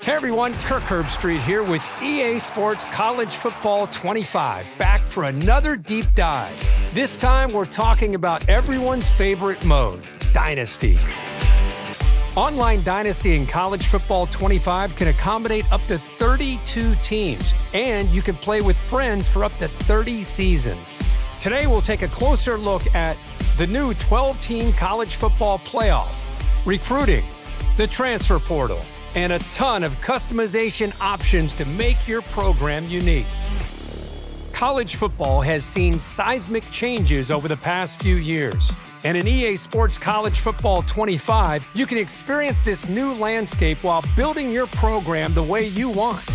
Hey everyone, Kirk Herbstreit here with EA Sports College Football 25, back for another deep dive. This time we're talking about everyone's favorite mode, Dynasty. Online Dynasty in College Football 25 can accommodate up to 32 teams, and you can play with friends for up to 30 seasons. Today we'll take a closer look at the new 12-team college football playoff, recruiting, the transfer portal, and a ton of customization options to make your program unique. College football has seen seismic changes over the past few years, and in EA Sports College Football 25, you can experience this new landscape while building your program the way you want.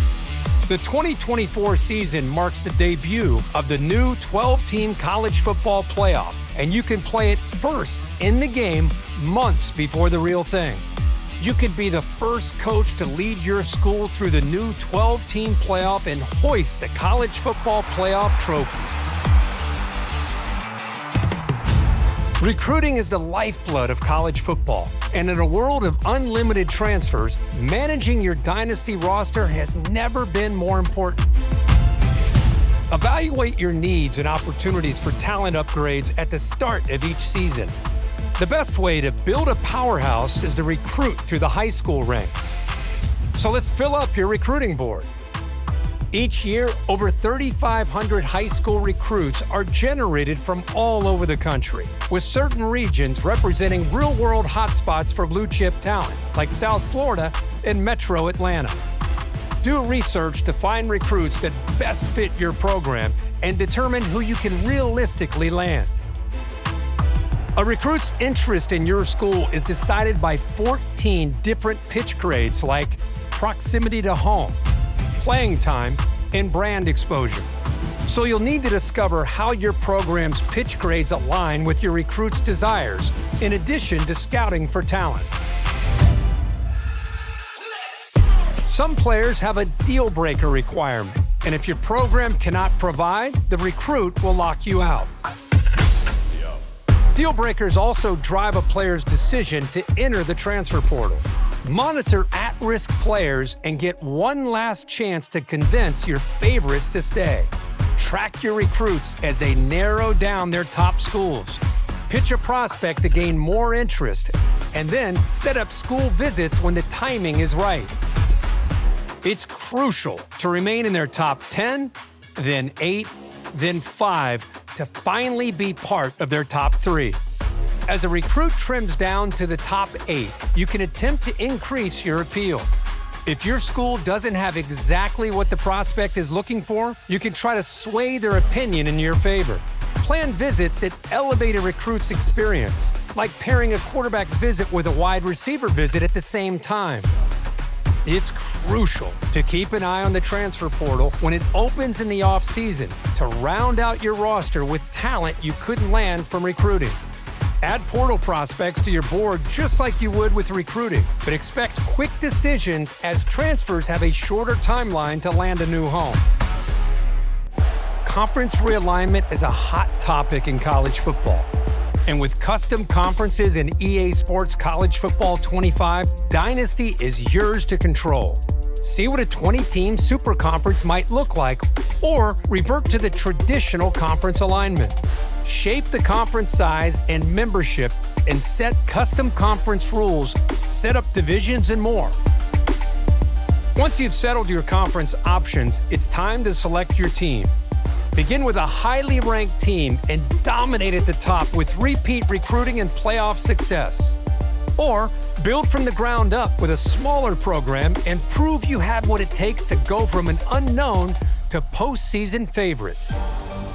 The 2024 season marks the debut of the new 12-team college football playoff, and you can play it first in the game months before the real thing. You could be the first coach to lead your school through the new 12-team playoff and hoist the college football playoff trophy. Recruiting is the lifeblood of college football, and in a world of unlimited transfers, managing your dynasty roster has never been more important. Evaluate your needs and opportunities for talent upgrades at the start of each season. The best way to build a powerhouse is to recruit through the high school ranks. So let's fill up your recruiting board. Each year, over 3,500 high school recruits are generated from all over the country, with certain regions representing real-world hotspots for blue-chip talent, like South Florida and Metro Atlanta. Do research to find recruits that best fit your program and determine who you can realistically land. A recruit's interest in your school is decided by 14 different pitch grades like proximity to home, playing time, and brand exposure. So you'll need to discover how your program's pitch grades align with your recruit's desires, in addition to scouting for talent. Some players have a deal-breaker requirement, and if your program cannot provide, the recruit will lock you out. Deal breakers also drive a player's decision to enter the transfer portal. Monitor at-risk players and get one last chance to convince your favorites to stay. Track your recruits as they narrow down their top schools. Pitch a prospect to gain more interest, and then set up school visits when the timing is right. It's crucial to remain in their top 10, then 8, then 5, to finally be part of their top 3. As a recruit trims down to the top 8, you can attempt to increase your appeal. If your school doesn't have exactly what the prospect is looking for, you can try to sway their opinion in your favor. Plan visits that elevate a recruit's experience, like pairing a quarterback visit with a wide receiver visit at the same time. It's crucial to keep an eye on the transfer portal when it opens in the offseason to round out your roster with talent you couldn't land from recruiting. Add portal prospects to your board just like you would with recruiting, but expect quick decisions as transfers have a shorter timeline to land a new home. Conference realignment is a hot topic in college football. And with custom conferences in EA Sports College Football 25, Dynasty is yours to control. See what a 20-team super conference might look like, or revert to the traditional conference alignment. Shape the conference size and membership and set custom conference rules, set up divisions, and more. Once you've settled your conference options, it's time to select your team. Begin with a highly ranked team and dominate at the top with repeat recruiting and playoff success. Or build from the ground up with a smaller program and prove you have what it takes to go from an unknown to postseason favorite.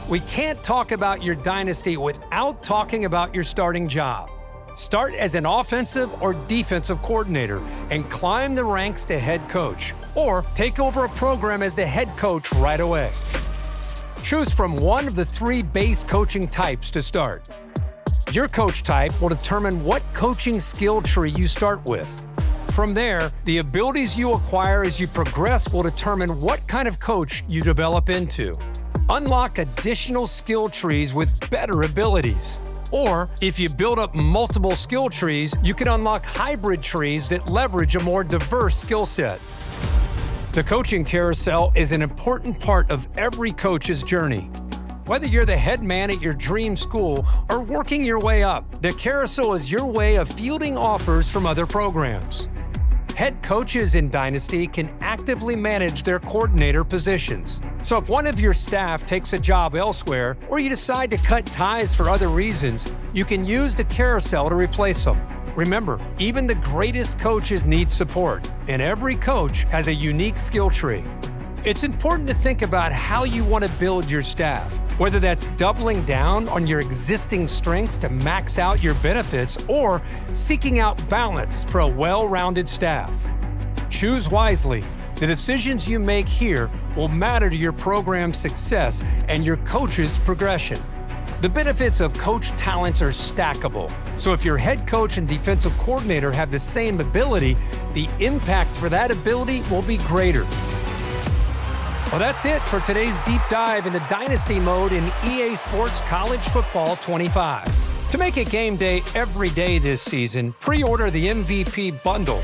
We can't talk about your dynasty without talking about your starting job. Start as an offensive or defensive coordinator and climb the ranks to head coach, or take over a program as the head coach right away. Choose from one of the 3 base coaching types to start. Your coach type will determine what coaching skill tree you start with. From there, the abilities you acquire as you progress will determine what kind of coach you develop into. Unlock additional skill trees with better abilities. Or, if you build up multiple skill trees, you can unlock hybrid trees that leverage a more diverse skill set. The coaching carousel is an important part of every coach's journey. Whether you're the head man at your dream school or working your way up, the carousel is your way of fielding offers from other programs. Head coaches in Dynasty can actively manage their coordinator positions. So if one of your staff takes a job elsewhere or you decide to cut ties for other reasons, you can use the carousel to replace them. Remember, even the greatest coaches need support, and every coach has a unique skill tree. It's important to think about how you want to build your staff, whether that's doubling down on your existing strengths to max out your benefits or seeking out balance for a well-rounded staff. Choose wisely. The decisions you make here will matter to your program's success and your coach's progression. The benefits of coach talents are stackable, so if your head coach and defensive coordinator have the same ability, the impact for that ability will be greater. Well, that's it for today's deep dive into Dynasty mode in EA Sports College Football 25. To make it game day every day this season, pre-order the MVP bundle.